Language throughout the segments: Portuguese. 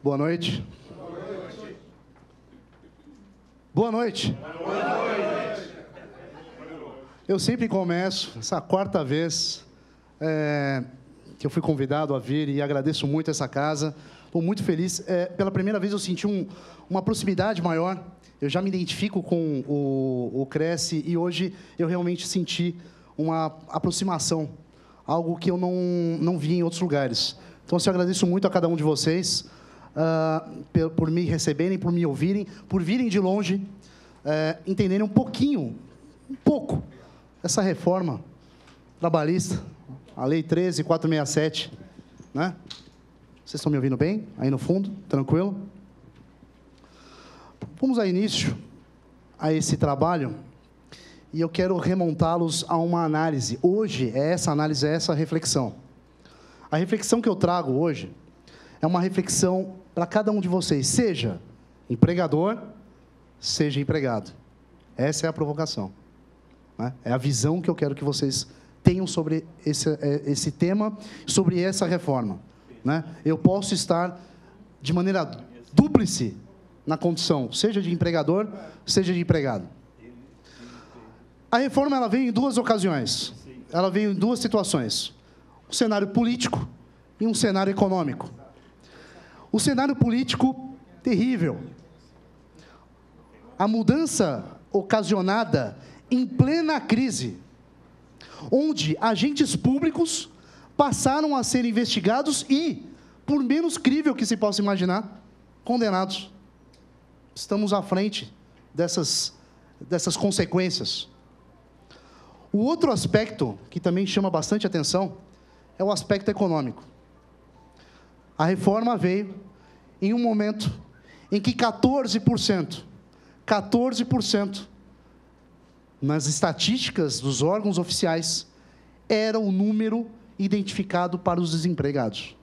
Boa noite. Boa noite. Eu sempre começo, essa quarta vez que eu fui convidado a vir, e agradeço muito essa casa. Estou muito feliz. Pela primeira vez eu senti uma proximidade maior. Eu já me identifico com o Cresce e hoje eu realmente senti uma aproximação, algo que eu não vi em outros lugares. Então, eu agradeço muito a cada um de vocês por me receberem, por me ouvirem, por virem de longe, entenderem um pouco, essa reforma trabalhista, a Lei 13.467, né? Vocês estão me ouvindo bem? Aí no fundo? Tranquilo? Vamos dar início a esse trabalho e eu quero remontá-los a uma análise. Hoje, essa análise, essa reflexão. A reflexão que eu trago hoje é uma reflexão para cada um de vocês, seja empregador, seja empregado. Essa é a provocação, né? É a visão que eu quero que vocês tenham sobre esse tema, sobre essa reforma, né? Eu posso estar de maneira dúplice na condição, seja de empregador, seja de empregado. A reforma ela veio em duas ocasiões, ela veio em duas situações, um cenário político e um cenário econômico. O cenário político, terrível. A mudança ocasionada em plena crise, onde agentes públicos passaram a ser investigados e, por menos crível que se possa imaginar, condenados. Estamos à frente dessas consequências. O outro aspecto, que também chama bastante atenção, é o aspecto econômico. A reforma veio em um momento em que 14% nas estatísticas dos órgãos oficiais era o número identificado para os desempregados.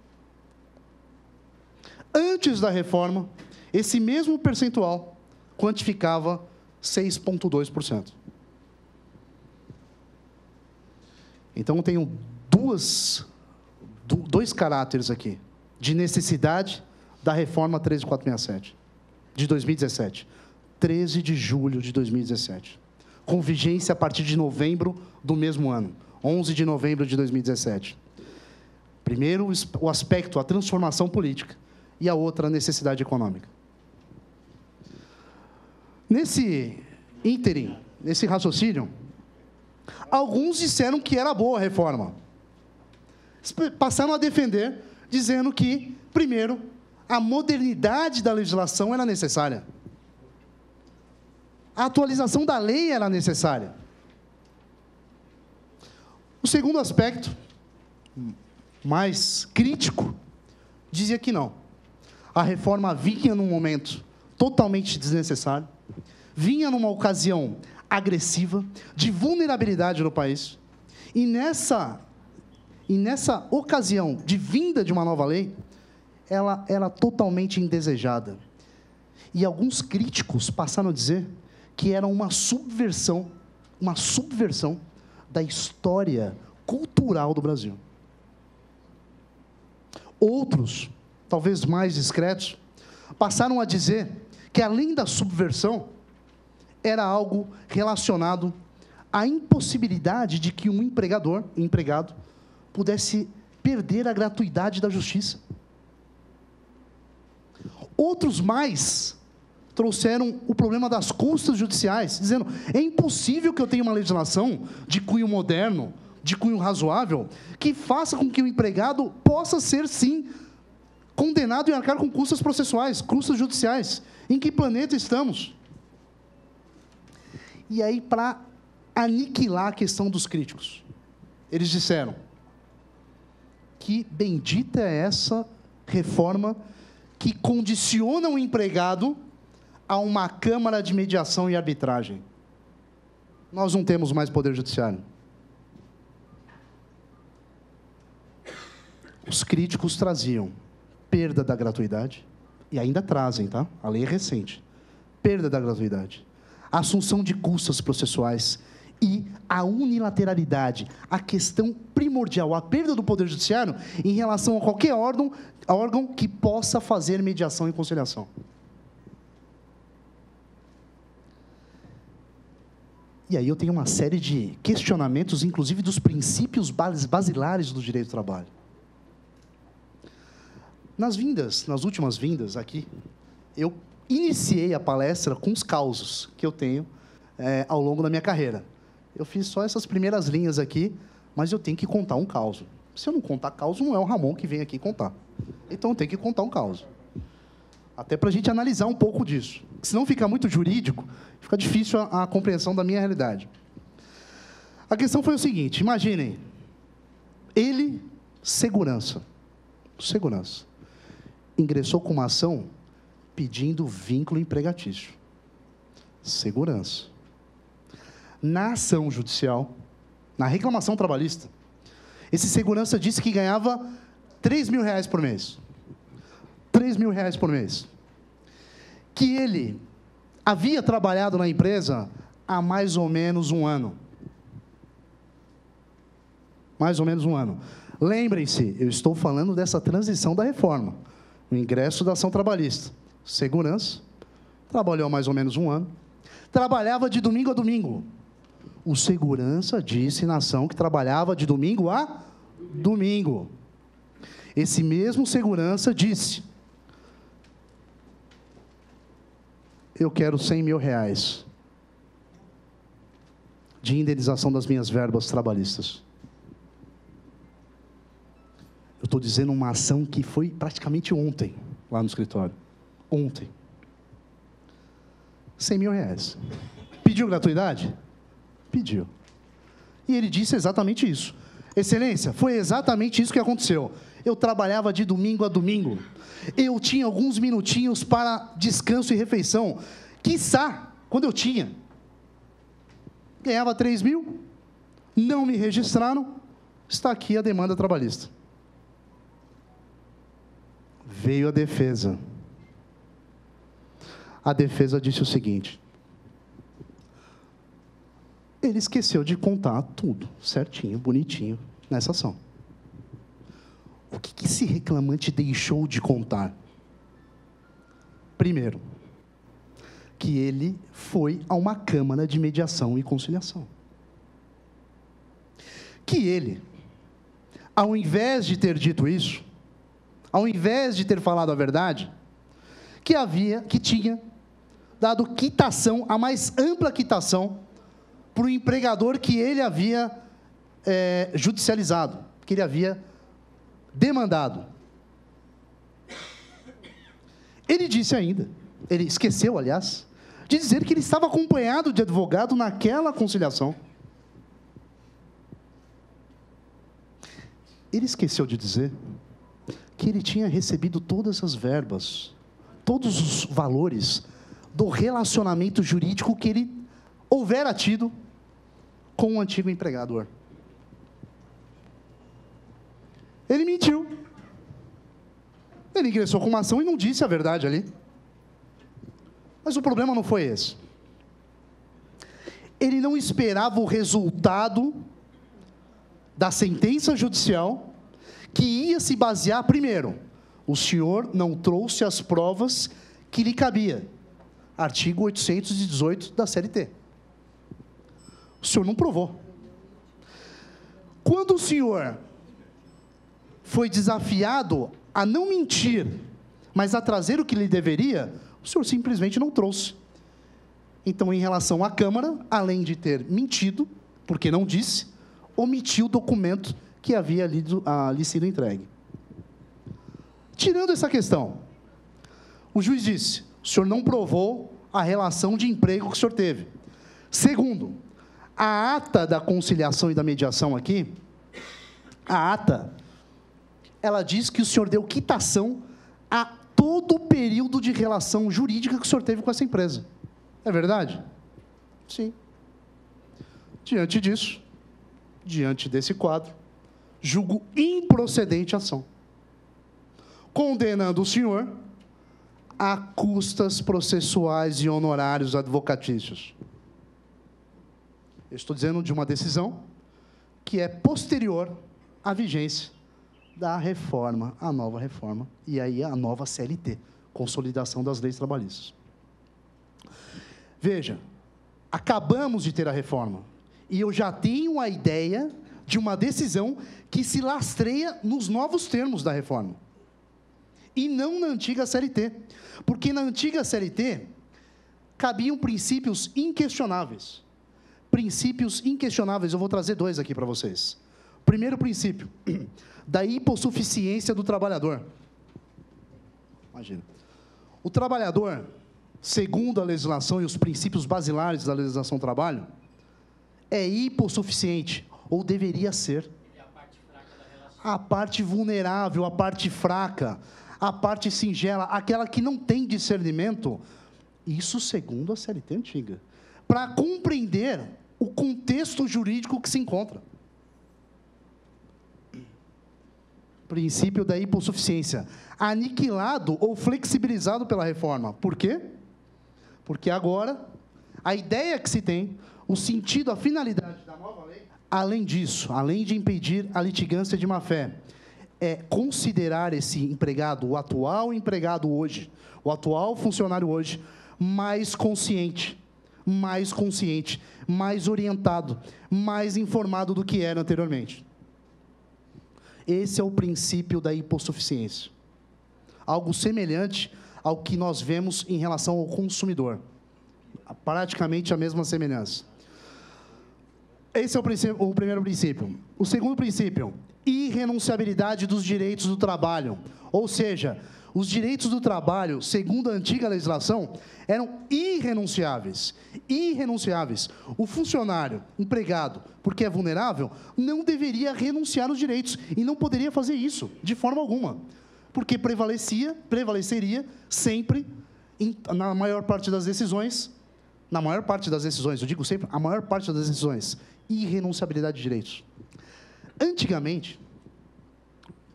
Antes da reforma, esse mesmo percentual quantificava 6,2%. Então, eu tenho dois caráteres aqui, de necessidade da reforma 13.467, de 2017. 13 de julho de 2017. Com vigência a partir de novembro do mesmo ano, 11 de novembro de 2017. Primeiro, o aspecto, a transformação política, e a outra, a necessidade econômica. Nesse ínterim, nesse raciocínio, alguns disseram que era boa a reforma. Passaram a defender, dizendo que, primeiro, a modernidade da legislação era necessária. A atualização da lei era necessária. O segundo aspecto, mais crítico, dizia que não. A reforma vinha num momento totalmente desnecessário, vinha numa ocasião agressiva, de vulnerabilidade no país, e nessa ocasião de vinda de uma nova lei, ela era totalmente indesejada. E alguns críticos passaram a dizer que era uma subversão da história cultural do Brasil. Outros, talvez mais discretos, passaram a dizer que, além da subversão, era algo relacionado à impossibilidade de que um empregado pudesse perder a gratuidade da justiça. Outros mais trouxeram o problema das custas judiciais, dizendo, é impossível que eu tenha uma legislação de cunho moderno, de cunho razoável, que faça com que o empregado possa ser, sim, condenado e arcar com custas processuais, custas judiciais. Em que planeta estamos? E aí, para aniquilar a questão dos críticos, eles disseram que bendita é essa reforma que condiciona o empregado a uma Câmara de Mediação e Arbitragem. Nós não temos mais poder judiciário. Os críticos traziam perda da gratuidade, e ainda trazem, tá? A lei é recente. Perda da gratuidade, assunção de custas processuais e a unilateralidade, a questão primordial, a perda do Poder Judiciário em relação a qualquer órgão que possa fazer mediação e conciliação. E aí eu tenho uma série de questionamentos, inclusive dos princípios basilares do direito do trabalho. Nas últimas vindas aqui, eu iniciei a palestra com os causos que eu tenho ao longo da minha carreira. Eu fiz só essas primeiras linhas aqui, mas eu tenho que contar um causo. Se eu não contar causo, não é o Ramon que vem aqui contar. Então eu tenho que contar um causo. Até para a gente analisar um pouco disso. Senão fica muito jurídico, fica difícil a compreensão da minha realidade. A questão foi o seguinte, imaginem, ele, segurança, ingressou com uma ação pedindo vínculo empregatício. Segurança. Na ação judicial, na reclamação trabalhista, esse segurança disse que ganhava R$3.000 por mês. R$3.000 por mês. Que ele havia trabalhado na empresa há mais ou menos um ano. Mais ou menos um ano. Lembrem-se, eu estou falando dessa transição da reforma. O ingresso da ação trabalhista. Segurança. Trabalhou há mais ou menos um ano. Trabalhava de domingo a domingo. O segurança disse na ação que trabalhava de domingo a domingo. Esse mesmo segurança disse: eu quero R$100.000 de indenização das minhas verbas trabalhistas. Eu estou dizendo uma ação que foi praticamente ontem, lá no escritório. Ontem. R$100.000. Pediu gratuidade? Pediu. E ele disse exatamente isso. Excelência, foi exatamente isso que aconteceu. Eu trabalhava de domingo a domingo. Eu tinha alguns minutinhos para descanso e refeição. Quiçá, quando eu tinha. Ganhava 3.000, não me registraram, está aqui a demanda trabalhista. Veio a defesa. A defesa disse o seguinte: ele esqueceu de contar tudo, certinho, bonitinho, nessa ação. O que esse reclamante deixou de contar? Primeiro, que ele foi a uma câmara de mediação e conciliação. Que ele, ao invés de ter dito isso, ao invés de ter falado a verdade, que tinha dado quitação, a mais ampla quitação, para o empregador que ele havia judicializado, que ele havia demandado. Ele disse ainda, ele esqueceu, aliás, de dizer que ele estava acompanhado de advogado naquela conciliação. Ele esqueceu de dizer que ele tinha recebido todas as verbas, todos os valores do relacionamento jurídico que ele houvera tido com o antigo empregador. Ele mentiu. Ele ingressou com uma ação e não disse a verdade ali. Mas o problema não foi esse. Ele não esperava o resultado da sentença judicial, que ia se basear, primeiro, o senhor não trouxe as provas que lhe cabia. Artigo 818 da CLT. O senhor não provou. Quando o senhor foi desafiado a não mentir, mas a trazer o que lhe deveria, o senhor simplesmente não trouxe. Então, em relação à Câmara, além de ter mentido, porque não disse, omitiu o documento que havia lhe sido entregue. Tirando essa questão, o juiz disse: o senhor não provou a relação de emprego que o senhor teve. Segundo, a ata da conciliação e da mediação aqui, a ata, ela diz que o senhor deu quitação a todo o período de relação jurídica que o senhor teve com essa empresa. É verdade? Sim. Diante disso, diante desse quadro, julgo improcedente a ação, condenando o senhor a custas processuais e honorários advocatícios. Eu estou dizendo de uma decisão que é posterior à vigência da reforma, a nova reforma, e aí a nova CLT, Consolidação das Leis Trabalhistas. Veja, acabamos de ter a reforma, e eu já tenho a ideia de uma decisão que se lastreia nos novos termos da reforma, e não na antiga CLT, porque na antiga CLT cabiam princípios inquestionáveis. Princípios inquestionáveis, eu vou trazer 2 aqui para vocês. Primeiro princípio, da hipossuficiência do trabalhador. Imagina. O trabalhador, segundo a legislação e os princípios basilares da legislação do trabalho, é hipossuficiente, ou deveria ser. É a parte fraca da relação. A parte vulnerável, a parte fraca, a parte singela, aquela que não tem discernimento, isso segundo a CLT antiga, para compreender o contexto jurídico que se encontra. Princípio da hipossuficiência, aniquilado ou flexibilizado pela reforma. Por quê? Porque agora, a ideia que se tem, o sentido, a finalidade da nova lei, além disso, além de impedir a litigância de má-fé, é considerar esse empregado, o atual empregado hoje, o atual funcionário hoje, mais consciente, mais orientado, mais informado do que era anteriormente. Esse é o princípio da hipossuficiência. Algo semelhante ao que nós vemos em relação ao consumidor. Praticamente a mesma semelhança. Esse é o primeiro princípio. O segundo princípio, irrenunciabilidade dos direitos do trabalho. Ou seja, os direitos do trabalho, segundo a antiga legislação, eram irrenunciáveis. Irrenunciáveis. O funcionário, empregado, porque é vulnerável, não deveria renunciar aos direitos e não poderia fazer isso de forma alguma, porque prevaleceria sempre, na maior parte das decisões, eu digo sempre, a maior parte das decisões, irrenunciabilidade de direitos. Antigamente,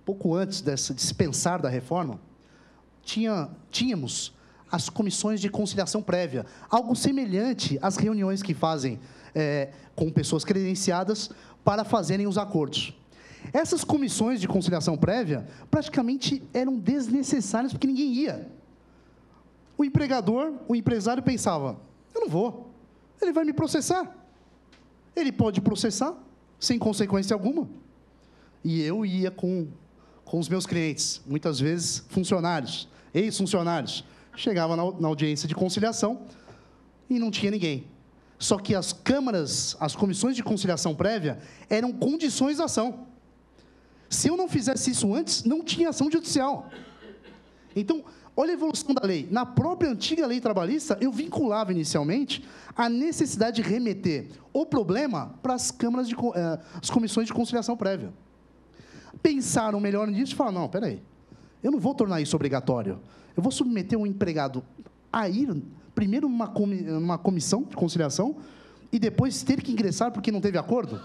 pouco antes de se pensar da reforma, tínhamos as comissões de conciliação prévia, algo semelhante às reuniões que fazem com pessoas credenciadas para fazerem os acordos. Essas comissões de conciliação prévia praticamente eram desnecessárias porque ninguém ia. O empresário pensava, eu não vou, ele vai me processar. Ele pode processar sem consequência alguma. E eu ia com os meus clientes, muitas vezes funcionários, ex-funcionários. Chegava na audiência de conciliação e não tinha ninguém. Só que as comissões de conciliação prévia eram condições da ação. Se eu não fizesse isso antes, não tinha ação judicial. Então, olha a evolução da lei. Na própria antiga lei trabalhista, eu vinculava inicialmente a necessidade de remeter o problema para as as comissões de conciliação prévia. Pensaram melhor nisso e falaram, não, peraí, eu não vou tornar isso obrigatório. Eu vou submeter um empregado a ir, primeiro, numa comissão de conciliação e depois ter que ingressar porque não teve acordo?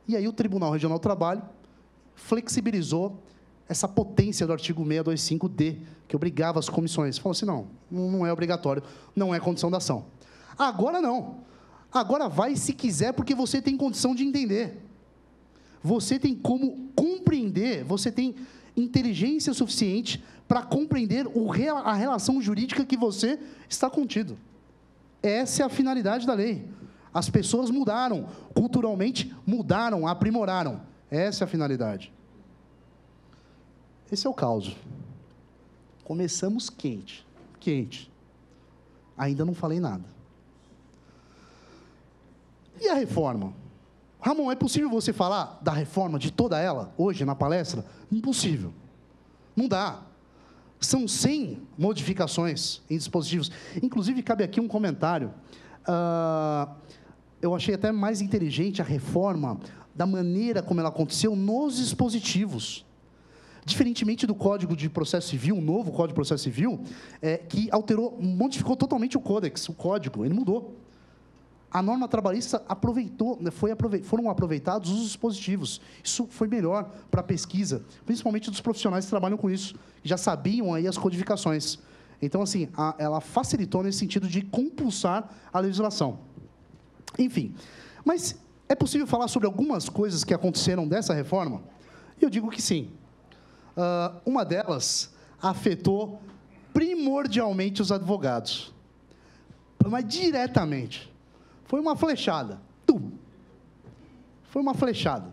E aí o Tribunal Regional do Trabalho flexibilizou essa potência do artigo 625D, que obrigava as comissões. Falou assim, não é obrigatório, não é condição da ação. Agora não. Agora vai se quiser, porque você tem condição de entender. Você tem como compreender, você tem inteligência suficiente para compreender a relação jurídica que você está contido. Essa é a finalidade da lei. As pessoas mudaram, culturalmente mudaram, aprimoraram. Essa é a finalidade. Esse é o caos. Começamos quente. Ainda não falei nada. E a reforma? Ramon, é possível você falar da reforma, de toda ela, hoje, na palestra? Impossível. Não dá. São 100 modificações em dispositivos. Inclusive, cabe aqui um comentário. Eu achei até mais inteligente a reforma da maneira como ela aconteceu nos dispositivos. Diferentemente do Código de Processo Civil, o novo Código de Processo Civil, que modificou totalmente o códex, o código, ele mudou. A norma trabalhista foram aproveitados os dispositivos. Isso foi melhor para a pesquisa, principalmente dos profissionais que trabalham com isso, que já sabiam aí as codificações. Então, assim, ela facilitou nesse sentido de compulsar a legislação. Enfim, mas é possível falar sobre algumas coisas que aconteceram dessa reforma? E eu digo que sim. Uma delas afetou primordialmente os advogados, mas diretamente. Foi uma flechada. Tum! Foi uma flechada.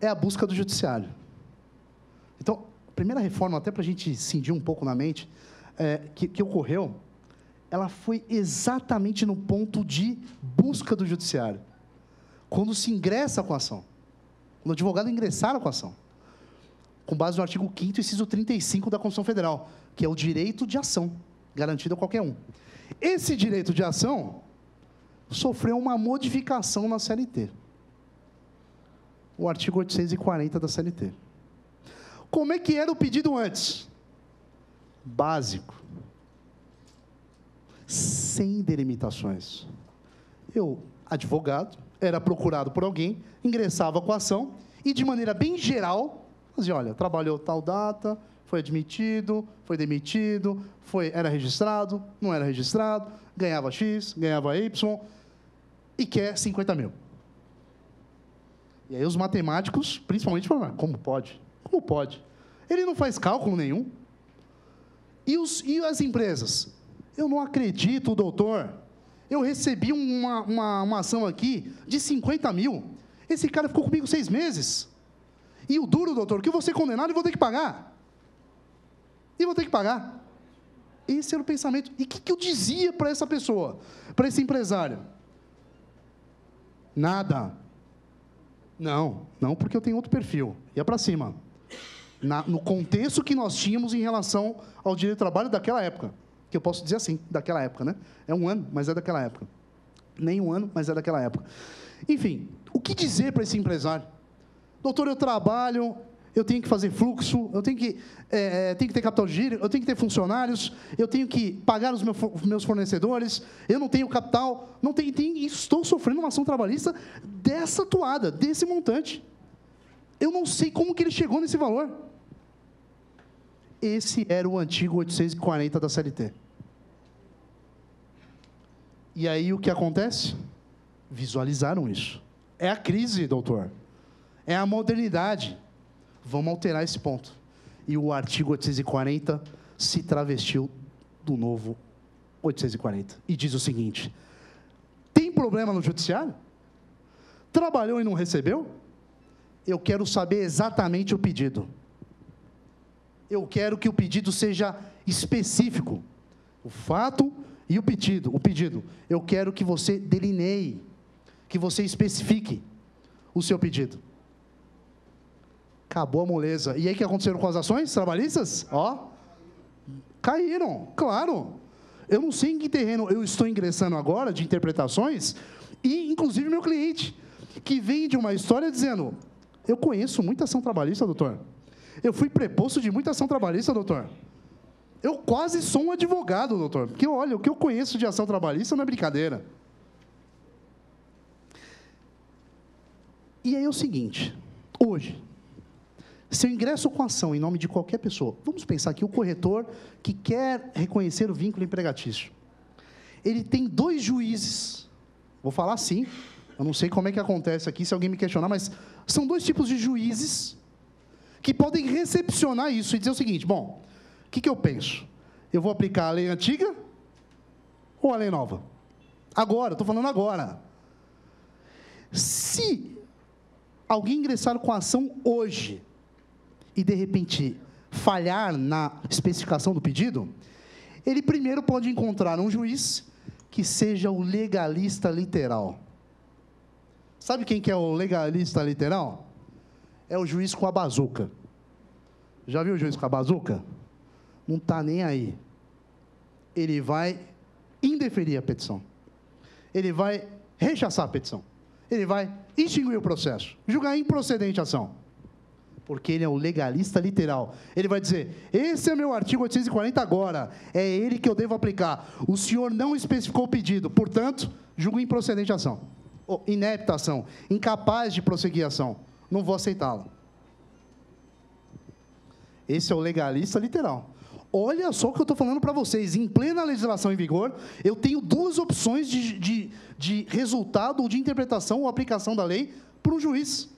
É a busca do judiciário. Então, a primeira reforma, até para a gente cindir um pouco na mente, que ocorreu, ela foi exatamente no ponto de busca do judiciário. Quando se ingressa com a ação. Quando o advogado ingressaram com a ação. Com base no artigo 5º, inciso 35 da Constituição Federal, que é o direito de ação, garantido a qualquer um. Esse direito de ação sofreu uma modificação na CLT. O artigo 840 da CLT. Como é que era o pedido antes? Básico. Sem delimitações. Eu, advogado, era procurado por alguém, ingressava com a ação e, de maneira bem geral, dizia, olha, trabalhou tal data, foi admitido, foi demitido, era registrado, não era registrado, ganhava X, ganhava Y, e quer 50 mil. E aí os matemáticos, principalmente, falaram, como pode? Como pode? Ele não faz cálculo nenhum. E as empresas? Eu não acredito, doutor. Eu recebi uma ação aqui de 50 mil. Esse cara ficou comigo 6 meses. E o duro, doutor, que eu vou ser condenado e vou ter que pagar. E vou ter que pagar. Esse era o pensamento. E o que eu dizia para essa pessoa, para esse empresário? Nada. Não, porque eu tenho outro perfil. Ia para cima. No contexto que nós tínhamos em relação ao direito do trabalho daquela época. Que eu posso dizer assim, daquela época, né? É um ano, mas é daquela época. Nem um ano, mas é daquela época. Enfim, o que dizer para esse empresário? Doutor, eu trabalho, eu tenho que fazer fluxo, eu tenho que ter capital de giro, eu tenho que ter funcionários, eu tenho que pagar os meus fornecedores, eu não tenho capital, estou sofrendo uma ação trabalhista dessa toada, desse montante. Eu não sei como que ele chegou nesse valor. Esse era o antigo 840 da CLT. E aí o que acontece? Visualizaram isso. É a crise, doutor. É a modernidade. Vamos alterar esse ponto. E o artigo 840 se travestiu do novo 840. E diz o seguinte: tem problema no judiciário? Trabalhou e não recebeu? Eu quero saber exatamente o pedido. Eu quero que o pedido seja específico. O fato e o pedido. Eu quero que você delineie, que você especifique o seu pedido. Acabou a moleza. E aí, o que aconteceram com as ações trabalhistas? Caíram, claro. Eu não sei em que terreno eu estou ingressando agora, de interpretações, e, inclusive, meu cliente, que vem de uma história dizendo, eu conheço muita ação trabalhista, doutor. Eu fui preposto de muita ação trabalhista, doutor. Eu quase sou um advogado, doutor. Porque, olha, o que eu conheço de ação trabalhista não é brincadeira. E aí é o seguinte, hoje, se eu ingresso com ação em nome de qualquer pessoa, vamos pensar aqui, o corretor que quer reconhecer o vínculo empregatício, ele tem 2 juízes, vou falar assim, eu não sei como é que acontece aqui, se alguém me questionar, mas são 2 tipos de juízes que podem recepcionar isso e dizer o seguinte, bom, o que eu penso? Eu vou aplicar a lei antiga ou a lei nova? Agora, estou falando agora. Se alguém ingressar com a ação hoje e, de repente, falhar na especificação do pedido, ele primeiro pode encontrar um juiz que seja o legalista literal. Sabe quem que é o legalista literal? É o juiz com a bazuca. Já viu o juiz com a bazuca? Não está nem aí. Ele vai indeferir a petição. Ele vai rechaçar a petição. Ele vai extinguir o processo, julgar improcedente a ação. Porque ele é o legalista literal. Ele vai dizer, esse é meu artigo 840 agora, é ele que eu devo aplicar. O senhor não especificou o pedido, portanto, julgo improcedente a ação. Ou inepta a ação, incapaz de prosseguir a ação. Não vou aceitá-la. Esse é o legalista literal. Olha só o que eu estou falando para vocês. Em plena legislação em vigor, eu tenho duas opções de resultado ou de interpretação ou aplicação da lei para um juiz.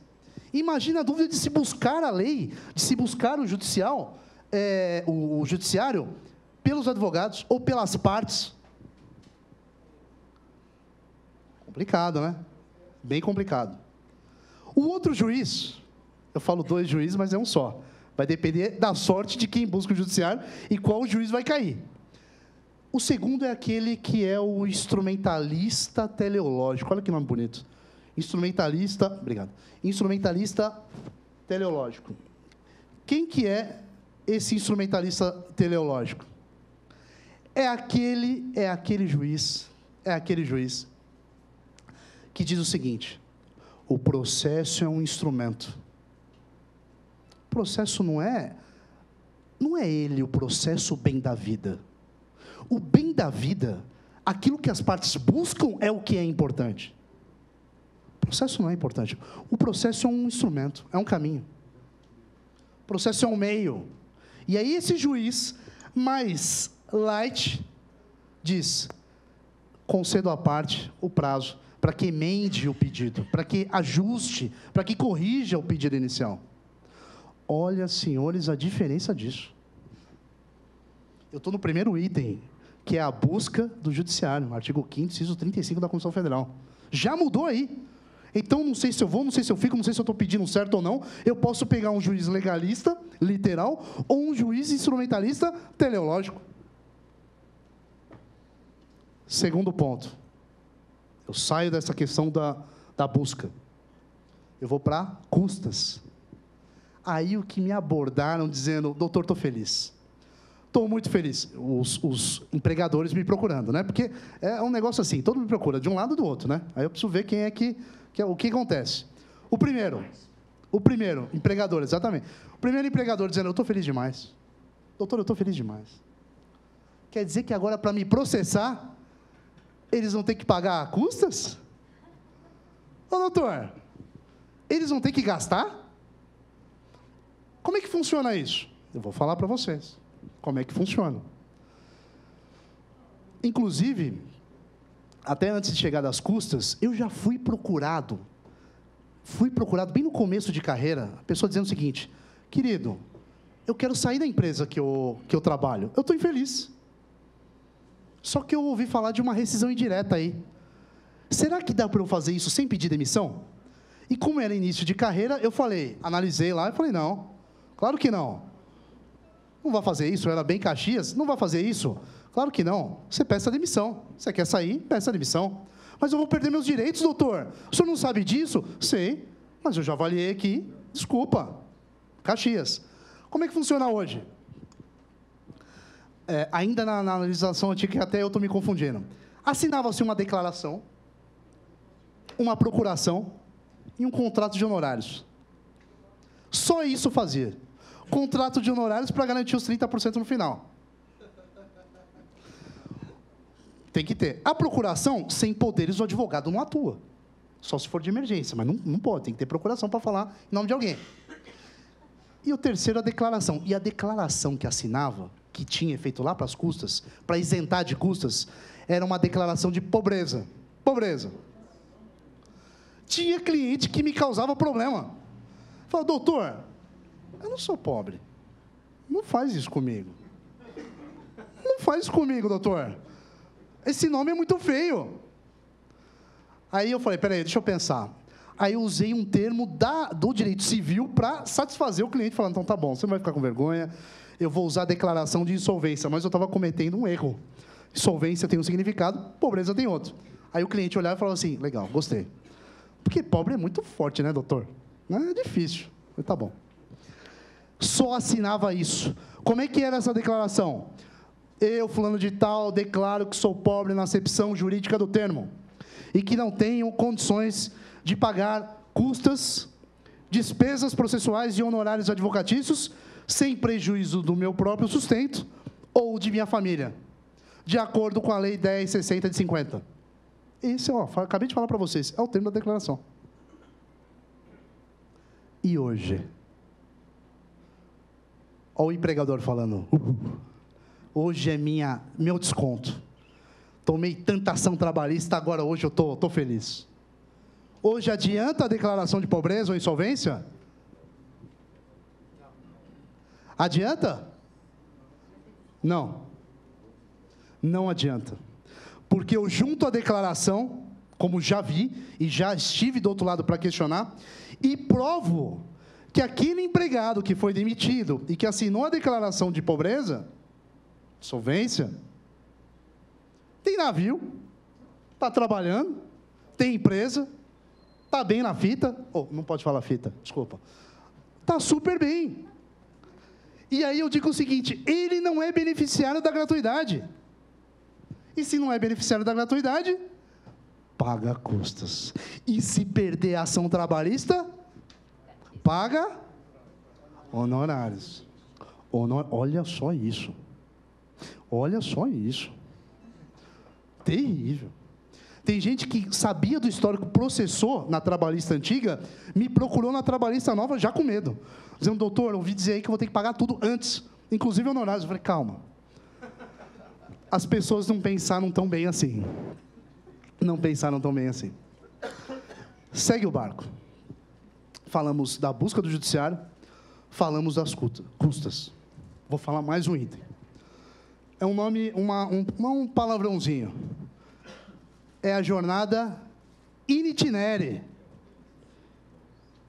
Imagina a dúvida de se buscar a lei, de se buscar o judiciário pelos advogados ou pelas partes. Complicado, né? Bem complicado. O outro juiz, eu falo dois juízes, mas é um só. Vai depender da sorte de quem busca o judiciário e qual juiz vai cair. O segundo é aquele que é o instrumentalista teleológico. Olha que nome bonito. Obrigado. Instrumentalista teleológico. Quem que é esse instrumentalista teleológico? É aquele juiz que diz o seguinte: o processo é um instrumento. O processo não é ele o processo, o bem da vida. O bem da vida, aquilo que as partes buscam é o que é importante. O processo não é importante. O processo é um instrumento, é um caminho. O processo é um meio. E aí esse juiz mais light diz: concedo à parte o prazo para que emende o pedido, para que ajuste, para que corrija o pedido inicial. Olha, senhores, a diferença disso. Eu estou no primeiro item, que é a busca do judiciário, artigo 5º, inciso 35 da Constituição Federal. Já mudou aí. Então, não sei se eu vou, não sei se eu fico, não sei se eu estou pedindo certo ou não. Eu posso pegar um juiz legalista, literal, ou um juiz instrumentalista teleológico. Segundo ponto. Eu saio dessa questão da busca. Eu vou para custas. Aí o que me abordaram dizendo: doutor, estou feliz. Estou muito feliz. Os empregadores me procurando, né? Porque é um negócio assim, todo mundo me procura, de um lado e do outro, né? Aí eu preciso ver quem é o que acontece. O primeiro empregador, exatamente. O primeiro empregador dizendo: eu estou feliz demais. Doutor, eu estou feliz demais. Quer dizer que agora, para me processar, eles vão ter que pagar custas? Ô, doutor, eles vão ter que gastar? Como é que funciona isso? Eu vou falar para vocês como é que funciona. Inclusive, até antes de chegar das custas, eu já fui procurado bem no começo de carreira, a pessoa dizendo o seguinte: querido, eu quero sair da empresa que eu trabalho, eu estou infeliz. Só que eu ouvi falar de uma rescisão indireta aí. Será que dá para eu fazer isso sem pedir demissão? E como era início de carreira, eu analisei lá e falei: não, claro que não. Não vai fazer isso, eu era bem Caxias, não vai fazer isso? Claro que não. Você peça demissão. Você quer sair, peça demissão. Mas eu vou perder meus direitos, doutor. O senhor não sabe disso? Sei, mas eu já avaliei aqui. Desculpa. Caxias. Como é que funciona hoje? Ainda na legislação antiga, que até eu estou me confundindo. Assinava-se uma declaração, uma procuração e um contrato de honorários. Só isso fazia. Contrato de honorários para garantir os 30% no final. Tem que ter. A procuração, sem poderes, o advogado não atua. Só se for de emergência, mas não pode. Tem que ter procuração para falar em nome de alguém. E o terceiro, a declaração. E a declaração que assinava, que tinha efeito lá para as custas, para isentar de custas, era uma declaração de pobreza. Pobreza. Tinha cliente que me causava problema. Falava: doutor, eu não sou pobre. Não faz isso comigo. Não faz isso comigo, doutor. Esse nome é muito feio. Aí eu falei: peraí, deixa eu pensar. Aí eu usei um termo do direito civil para satisfazer o cliente, falando: então tá bom, você não vai ficar com vergonha, eu vou usar a declaração de insolvência, mas eu estava cometendo um erro. Insolvência tem um significado, pobreza tem outro. Aí o cliente olhava e falava assim: legal, gostei. Porque pobre é muito forte, né, doutor? Não é difícil. Mas tá bom. Só assinava isso. Como é que era essa declaração? Eu, fulano de tal, declaro que sou pobre na acepção jurídica do termo e que não tenho condições de pagar custas, despesas processuais e honorários advocatícios sem prejuízo do meu próprio sustento ou de minha família, de acordo com a Lei 10.60 de 50. Esse, acabei de falar para vocês, é o termo da declaração. E hoje? Olha o empregador falando: Hoje é meu desconto. Tomei tanta ação trabalhista, agora hoje eu tô feliz. Hoje adianta a declaração de pobreza ou insolvência? Adianta? Não. Não adianta. Porque eu junto a declaração, como já vi, e já estive do outro lado para questionar, e provo que aquele empregado que foi demitido e que assinou a declaração de pobreza, insolvência, tem navio, está trabalhando, tem empresa, está bem na fita, não pode falar fita, desculpa, está super bem. E aí eu digo o seguinte, ele não é beneficiário da gratuidade. E se não é beneficiário da gratuidade, paga custas. E se perder a ação trabalhista, paga honorários. Olha só isso. Olha só isso. Terrível. Tem gente que sabia do histórico, processou na trabalhista antiga, me procurou na trabalhista nova já com medo. Dizendo, doutor, ouvi dizer aí que eu vou ter que pagar tudo antes, inclusive honorários. Eu falei, calma. As pessoas não pensaram tão bem assim. Não pensaram tão bem assim. Segue o barco. Falamos da busca do judiciário, falamos das custas. Vou falar mais um item. É um nome, um palavrãozinho. É a jornada in itinere.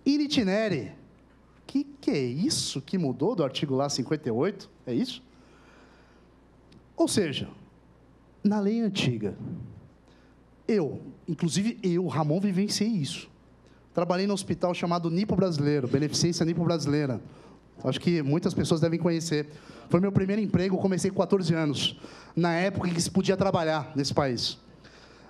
In itinere. Que é isso que mudou do artigo lá 58? É isso? Ou seja, na lei antiga, inclusive eu, Ramon, vivenciei isso. Trabalhei no hospital chamado Nipo Brasileiro, Beneficência Nipo Brasileira. Acho que muitas pessoas devem conhecer. Foi meu primeiro emprego, comecei com 14 anos, na época em que se podia trabalhar nesse país.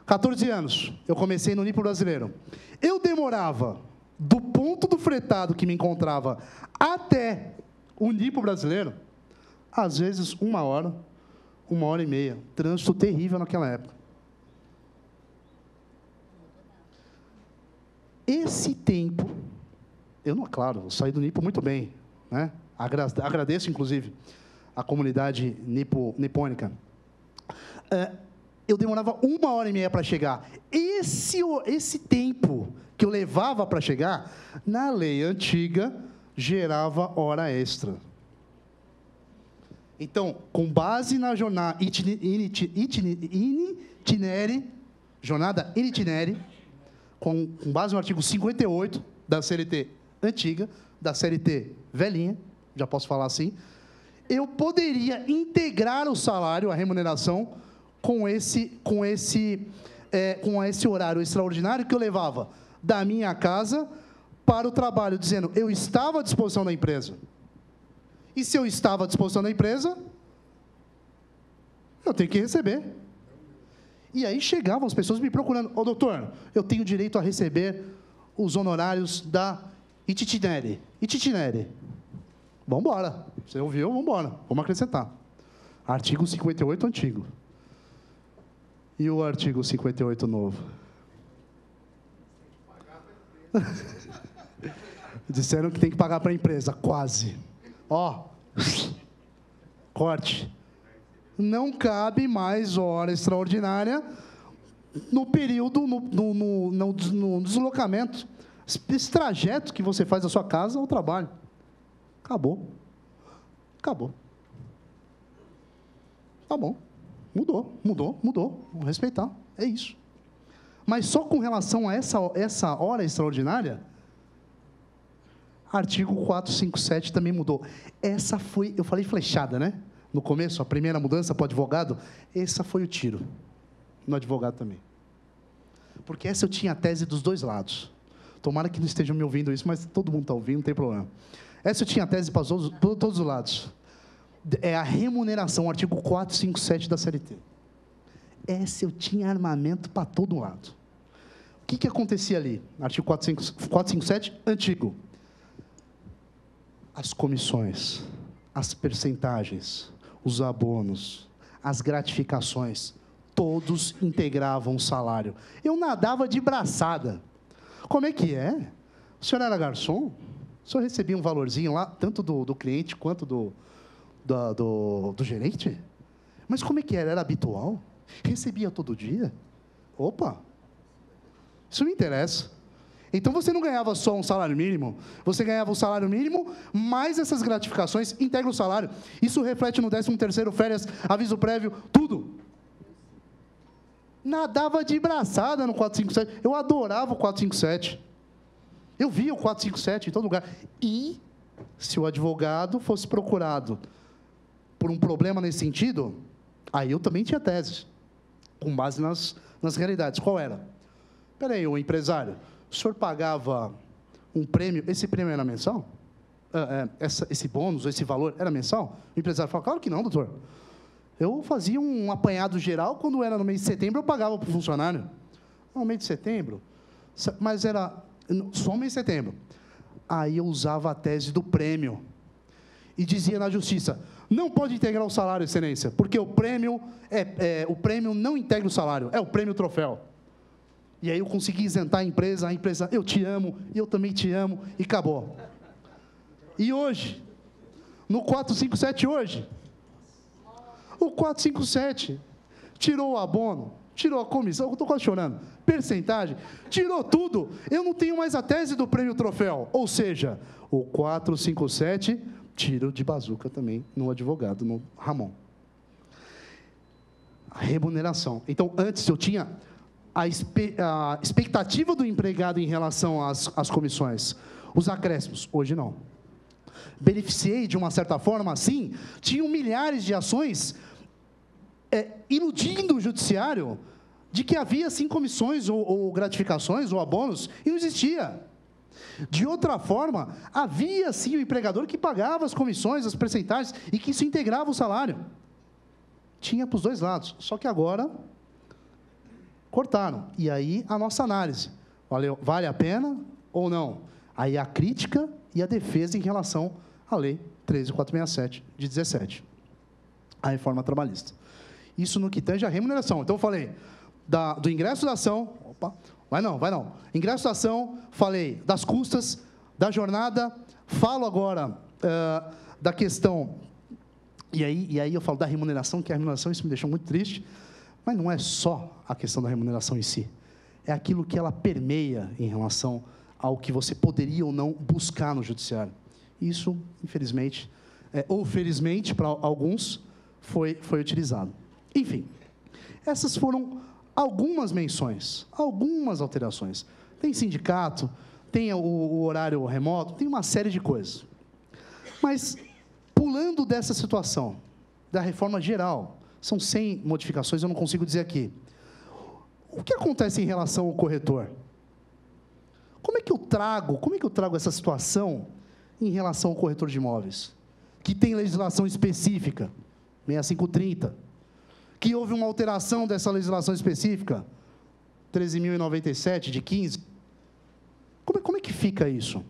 14 anos, eu comecei no Nipo Brasileiro. Eu demorava, do ponto do fretado que me encontrava até o Nipo Brasileiro, às vezes 1 hora, 1h30. Trânsito terrível naquela época. Esse tempo, claro, eu saí do Nipo muito bem, né? Agradeço, inclusive, a comunidade nipônica. Eu demorava 1h30 para chegar. Esse tempo que eu levava para chegar, na lei antiga, gerava hora extra. Então, com base na jornada jornada in itinere, com base no artigo 58 da CLT antiga, da CLT velhinha, já posso falar assim, eu poderia integrar o salário, a remuneração, com esse horário extraordinário que eu levava da minha casa para o trabalho, dizendo, eu estava à disposição da empresa. E se eu estava à disposição da empresa, eu tenho que receber. E aí chegavam as pessoas me procurando, doutor, eu tenho direito a receber os honorários da Ititinere. Vamos embora. Você ouviu? Vamos embora. Vamos acrescentar. Artigo 58 antigo. E o artigo 58 novo? Disseram que tem que pagar para a empresa. Quase. Corte. Não cabe mais hora extraordinária no período, no deslocamento. Esse trajeto que você faz da sua casa ao trabalho. Acabou. Tá bom. Mudou. Vamos respeitar. É isso. Mas só com relação a essa hora extraordinária, artigo 457 também mudou. Essa foi, eu falei flechada, né? No começo, a primeira mudança para o advogado, essa foi o tiro. No advogado também. Porque essa eu tinha a tese dos dois lados. Tomara que não estejam me ouvindo isso, mas todo mundo está ouvindo, não tem problema. Essa eu tinha a tese para todos os lados. É a remuneração, artigo 457 da CLT. Essa eu tinha armamento para todo lado. O que acontecia ali? Artigo 457, antigo. As comissões, as percentagens, os abonos, as gratificações, todos integravam o salário. Eu nadava de braçada. Como é que é? O senhor era garçom? O senhor recebia um valorzinho lá, tanto do cliente quanto do gerente? Mas como é que era? Era habitual? Recebia todo dia? Opa! Isso não interessa. Então, você não ganhava só um salário mínimo, você ganhava um salário mínimo, mais essas gratificações, integra o salário. Isso reflete no 13º, férias, aviso prévio, tudo. Nadava de braçada no 457. Eu adorava o 457. Eu via o 457 em todo lugar. E, se o advogado fosse procurado por um problema nesse sentido, aí eu também tinha tese, com base nas realidades. Qual era? Espera aí, o empresário, o senhor pagava um prêmio, esse prêmio era mensal? Esse bônus, esse valor, era mensal? O empresário falou, claro que não, doutor. Eu fazia um apanhado geral, quando era no mês de setembro, eu pagava para o funcionário. No mês de setembro, mas era só no mês de setembro. Aí eu usava a tese do prêmio e dizia na justiça, não pode integrar o salário, excelência, porque o prêmio não integra o salário, é o prêmio troféu. E aí eu consegui isentar a empresa, eu te amo, eu também te amo, e acabou. E hoje, no 457 hoje, o 457 tirou o abono, tirou a comissão, eu estou quase chorando, percentagem, tirou tudo. Eu não tenho mais a tese do prêmio troféu. Ou seja, o 457 tiro de bazuca também no advogado, no Ramon. A remuneração. Então, antes eu tinha a expectativa do empregado em relação às comissões, os acréscimos. Hoje não. Beneficiei, de uma certa forma, sim, tinham milhares de ações iludindo o judiciário de que havia, sim, comissões ou gratificações ou abonos, e não existia. De outra forma, havia, sim, o empregador que pagava as comissões, as percentagens, e que isso integrava o salário. Tinha para os dois lados, só que agora cortaram. E aí, a nossa análise. Vale a pena ou não? Aí a crítica e a defesa em relação à Lei 13.467, de 17, a reforma trabalhista. Isso no que tange a remuneração. Então, eu falei do ingresso da ação, vai não. Ingresso da ação, falei das custas, da jornada, falo agora da questão, e aí eu falo da remuneração, que a remuneração, isso me deixou muito triste, mas não é só a questão da remuneração em si, é aquilo que ela permeia em relação ao que você poderia ou não buscar no judiciário. Isso, infelizmente, ou felizmente para alguns, foi utilizado. Enfim, essas foram algumas menções, algumas alterações. Tem sindicato, tem o horário remoto, tem uma série de coisas. Mas, pulando dessa situação, da reforma geral, são 100 modificações, eu não consigo dizer aqui. O que acontece em relação ao corretor? Como é que eu trago essa situação em relação ao corretor de imóveis? Que tem legislação específica, 6530, que houve uma alteração dessa legislação específica, 13.097, de 15. Como é que fica isso?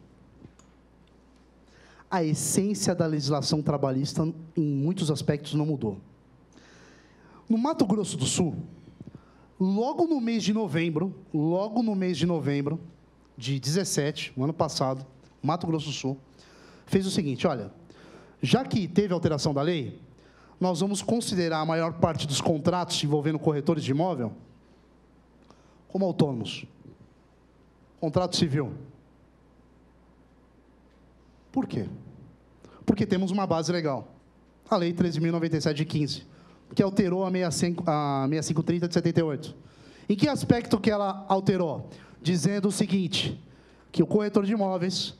A essência da legislação trabalhista, em muitos aspectos, não mudou. No Mato Grosso do Sul, logo no mês de novembro de 17, no ano passado, Mato Grosso do Sul, fez o seguinte, olha, já que teve alteração da lei, nós vamos considerar a maior parte dos contratos envolvendo corretores de imóvel como autônomos. Contrato civil. Por quê? Porque temos uma base legal. A Lei 13.097 de 15, que alterou a 6530 de 78. Em que aspecto que ela alterou? Dizendo o seguinte, que o corretor de imóveis,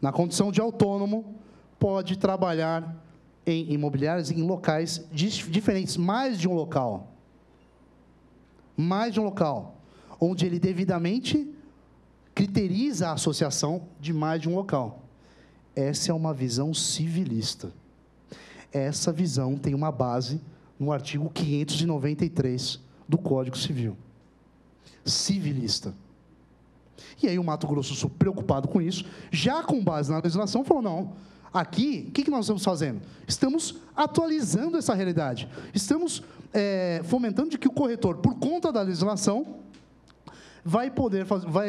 na condição de autônomo, pode trabalhar em imobiliários, em locais diferentes, mais de um local, onde ele devidamente criteriza a associação de mais de um local. Essa é uma visão civilista. Essa visão tem uma base no artigo 593 do Código Civil. Civilista. E aí o Mato Grosso do Sul, preocupado com isso, já com base na legislação, falou, não, aqui, o que nós estamos fazendo? Estamos atualizando essa realidade. Estamos fomentando de que o corretor, por conta da legislação, vai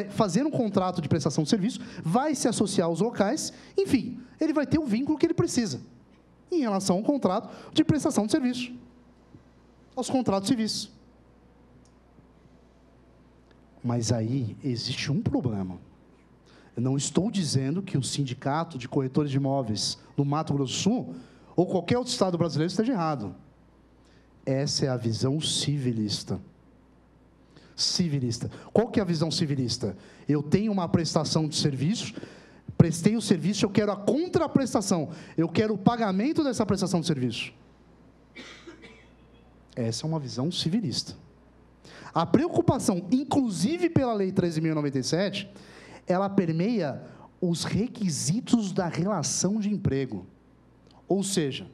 fazer um contrato de prestação de serviço, vai se associar aos locais, enfim, ele vai ter o vínculo que ele precisa em relação ao contrato de prestação de serviço. aos contratos civis. Mas aí existe um problema. Eu não estou dizendo que o sindicato de corretores de imóveis do Mato Grosso do Sul ou qualquer outro estado brasileiro esteja errado. Essa é a visão civilista. Civilista. Qual que é a visão civilista? Eu tenho uma prestação de serviço, prestei o serviço, eu quero a contraprestação, eu quero o pagamento dessa prestação de serviço. Essa é uma visão civilista. A preocupação, inclusive pela Lei 13.097, ela permeia os requisitos da relação de emprego. Ou seja,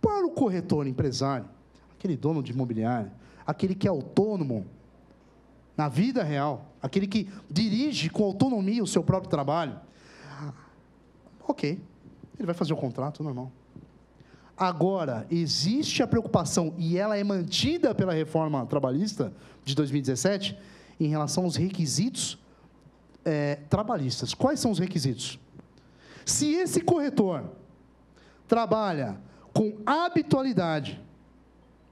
para o corretor empresário, aquele dono de imobiliário, aquele que é autônomo na vida real, aquele que dirige com autonomia o seu próprio trabalho, ok, ele vai fazer o contrato normal. Agora, existe a preocupação, e ela é mantida pela reforma trabalhista de 2017, em relação aos requisitos trabalhistas. Quais são os requisitos? Se esse corretor trabalha com habitualidade,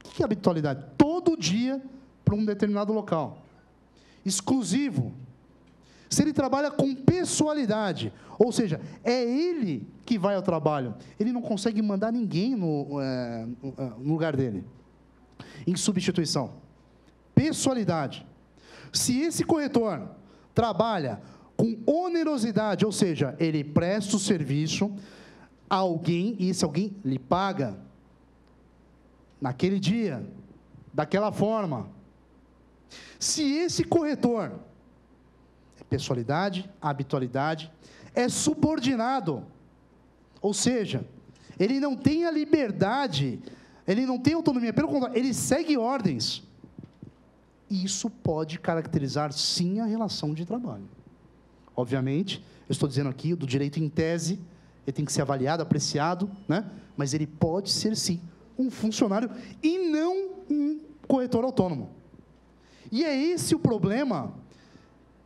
o que é habitualidade? Todo dia para um determinado local. Exclusivo. Se ele trabalha com pessoalidade, ou seja, é ele que vai ao trabalho, ele não consegue mandar ninguém no lugar dele, em substituição. Pessoalidade. Se esse corretor trabalha com onerosidade, ou seja, ele presta o serviço a alguém, e esse alguém lhe paga naquele dia, daquela forma. Se esse corretor é pessoalidade, habitualidade, é subordinado, ou seja, ele não tem a liberdade, ele não tem autonomia, pelo contrário, ele segue ordens. Isso pode caracterizar, sim, a relação de trabalho. Obviamente, eu estou dizendo aqui do direito em tese, ele tem que ser avaliado, apreciado, né? Mas ele pode ser, sim, um funcionário e não um corretor autônomo. E é esse o problema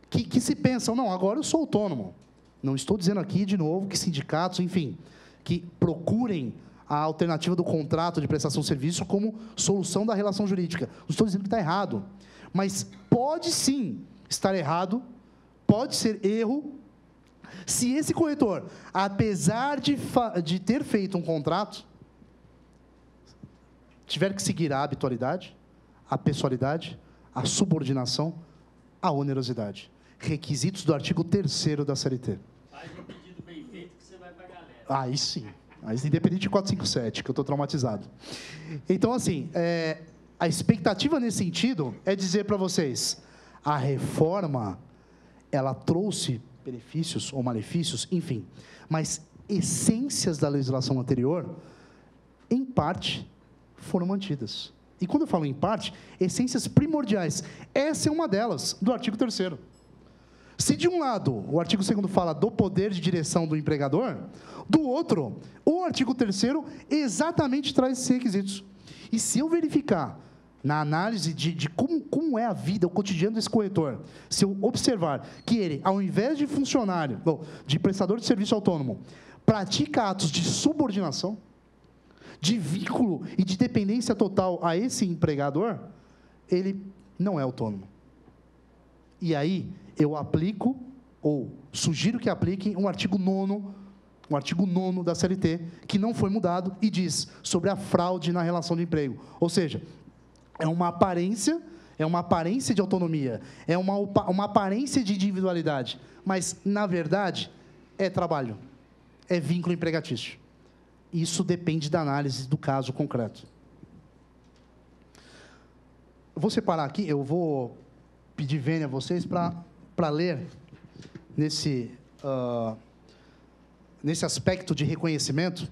que se pensa, não, agora eu sou autônomo. Não estou dizendo aqui, de novo, que sindicatos, enfim, que procurem a alternativa do contrato de prestação de serviço como solução da relação jurídica. Não estou dizendo que está errado, mas pode sim estar errado, pode ser erro, se esse corretor, apesar de ter feito um contrato, tiver que seguir a habitualidade, a pessoalidade, a subordinação, a onerosidade. Requisitos do artigo 3º da CLT. Faz um pedido bem feito que você vai para a galera. Aí sim. Mas independente de 457, que eu estou traumatizado. Então, assim, a expectativa nesse sentido é dizer para vocês, a reforma, ela trouxe benefícios ou malefícios, enfim, mas essências da legislação anterior, em parte, foram mantidas. E quando eu falo em parte, essências primordiais. Essa é uma delas, do artigo 3º. Se de um lado, o artigo 2º fala do poder de direção do empregador, do outro, o artigo 3º exatamente traz esses requisitos. E se eu verificar, na análise de como é a vida, o cotidiano desse corretor, se eu observar que ele, ao invés de funcionário, de prestador de serviço autônomo, pratica atos de subordinação, de vínculo e de dependência total a esse empregador, ele não é autônomo. E aí, eu aplico, ou sugiro que apliquem um artigo 9º da CLT, que não foi mudado, e diz sobre a fraude na relação de emprego. Ou seja, é uma aparência de autonomia, é uma aparência de individualidade, mas, na verdade, é trabalho, é vínculo empregatício. Isso depende da análise do caso concreto. Eu vou separar aqui, eu vou pedir vênia a vocês para ler nesse aspecto de reconhecimento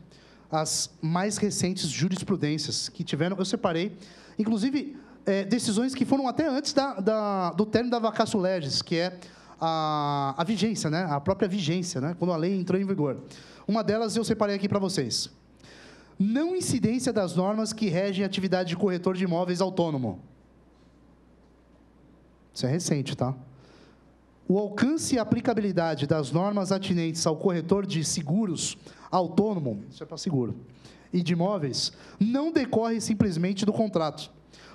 as mais recentes jurisprudências que tiveram. Eu separei, inclusive, decisões que foram até antes do término da vacatio legis, que é a vigência, né? A própria vigência, né? Quando a lei entrou em vigor. Uma delas eu separei aqui para vocês. Não incidência das normas que regem a atividade de corretor de imóveis autônomo. Isso é recente, tá? O alcance e aplicabilidade das normas atinentes ao corretor de seguros autônomo, isso é para seguro, e de imóveis não decorre simplesmente do contrato,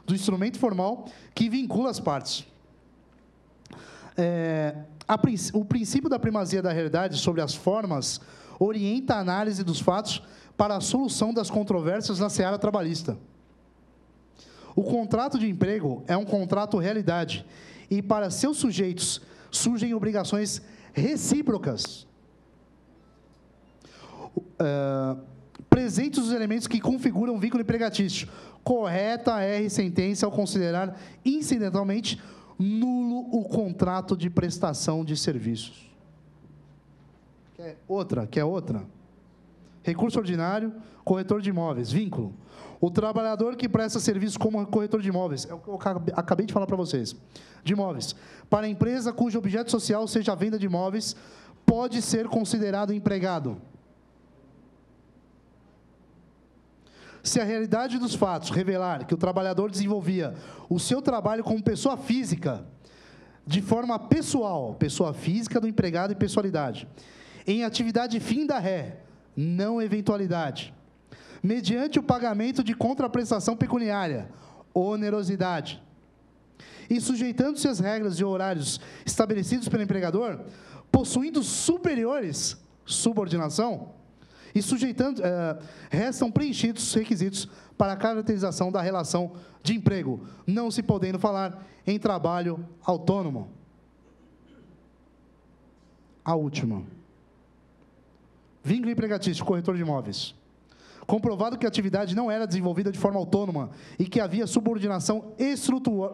do instrumento formal que vincula as partes. O princípio da primazia da realidade sobre as formas orienta a análise dos fatos para a solução das controvérsias na seara trabalhista. O contrato de emprego é um contrato realidade e, para seus sujeitos, surgem obrigações recíprocas. Presentes os elementos que configuram o vínculo empregatício. Correta R sentença ao considerar incidentalmente nulo o contrato de prestação de serviços. Quer outra? Recurso ordinário, corretor de imóveis, vínculo. O trabalhador que presta serviço como corretor de imóveis, é o que eu acabei de falar para vocês, de imóveis, para a empresa cujo objeto social seja a venda de imóveis, pode ser considerado empregado. Se a realidade dos fatos revelar que o trabalhador desenvolvia o seu trabalho como pessoa física, de forma pessoal, pessoa física do empregado e pessoalidade, em atividade fim da ré, não eventualidade, mediante o pagamento de contraprestação pecuniária, onerosidade, e sujeitando-se às regras e horários estabelecidos pelo empregador, possuindo superiores, subordinação, e restam preenchidos os requisitos para a caracterização da relação de emprego, não se podendo falar em trabalho autônomo. A última. Vínculo empregatício, corretor de imóveis. Comprovado que a atividade não era desenvolvida de forma autônoma e que havia subordinação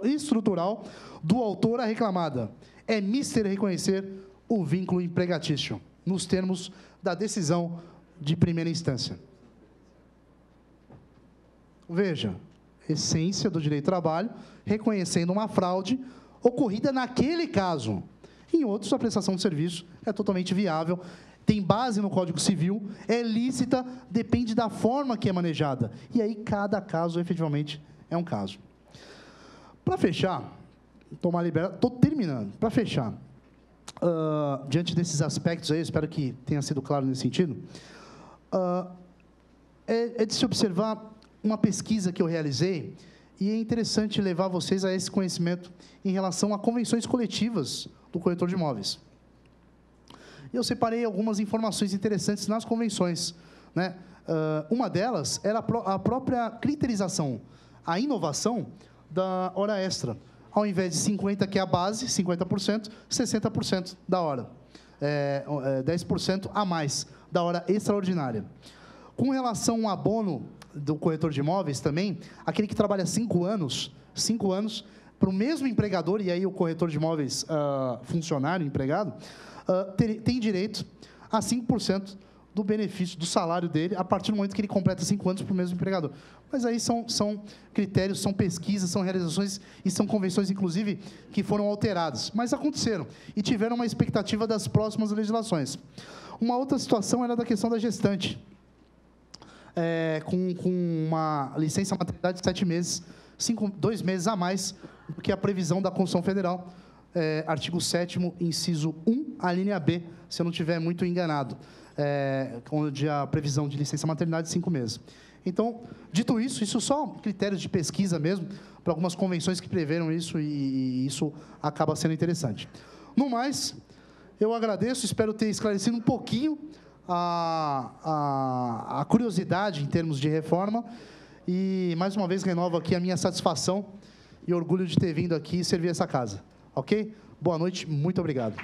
estrutural do autor à reclamada, é mister reconhecer o vínculo empregatício, nos termos da decisão de primeira instância. Veja, essência do direito do trabalho, reconhecendo uma fraude ocorrida naquele caso. Em outros, a prestação de serviço é totalmente viável, tem base no Código Civil, é lícita, depende da forma que é manejada. E aí, cada caso, efetivamente, é um caso. Para fechar, estou terminando. Para fechar, diante desses aspectos aí, espero que tenha sido claro nesse sentido, é de se observar uma pesquisa que eu realizei, e é interessante levar vocês a esse conhecimento em relação a convenções coletivas do corretor de imóveis. Eu separei algumas informações interessantes nas convenções, né? Uma delas era a própria criterização, a inovação da hora extra. Ao invés de 50%, que é a base, 50%, 60% da hora. 10% a mais da hora extraordinária. Com relação ao abono do corretor de imóveis também, aquele que trabalha 5 anos, para o mesmo empregador, e aí o corretor de imóveis funcionário, empregado, tem direito a 5% do benefício do salário dele, a partir do momento que ele completa 5 anos para o mesmo empregador. Mas aí são critérios, são pesquisas, são realizações e são convenções, inclusive, que foram alteradas. Mas aconteceram e tiveram uma expectativa das próximas legislações. Uma outra situação era da questão da gestante, com uma licença maternidade de 7 meses, 2 meses a mais do que a previsão da Constituição Federal, artigo 7º, inciso 1, a linha B, se eu não estiver muito enganado, onde a previsão de licença maternidade de 5 meses. Então, dito isso, isso só critérios de pesquisa mesmo, para algumas convenções que preveram isso, e isso acaba sendo interessante. No mais, eu agradeço, espero ter esclarecido um pouquinho a curiosidade em termos de reforma, e, mais uma vez, renovo aqui a minha satisfação e orgulho de ter vindo aqui e servir essa casa. Ok? Boa noite, muito obrigado.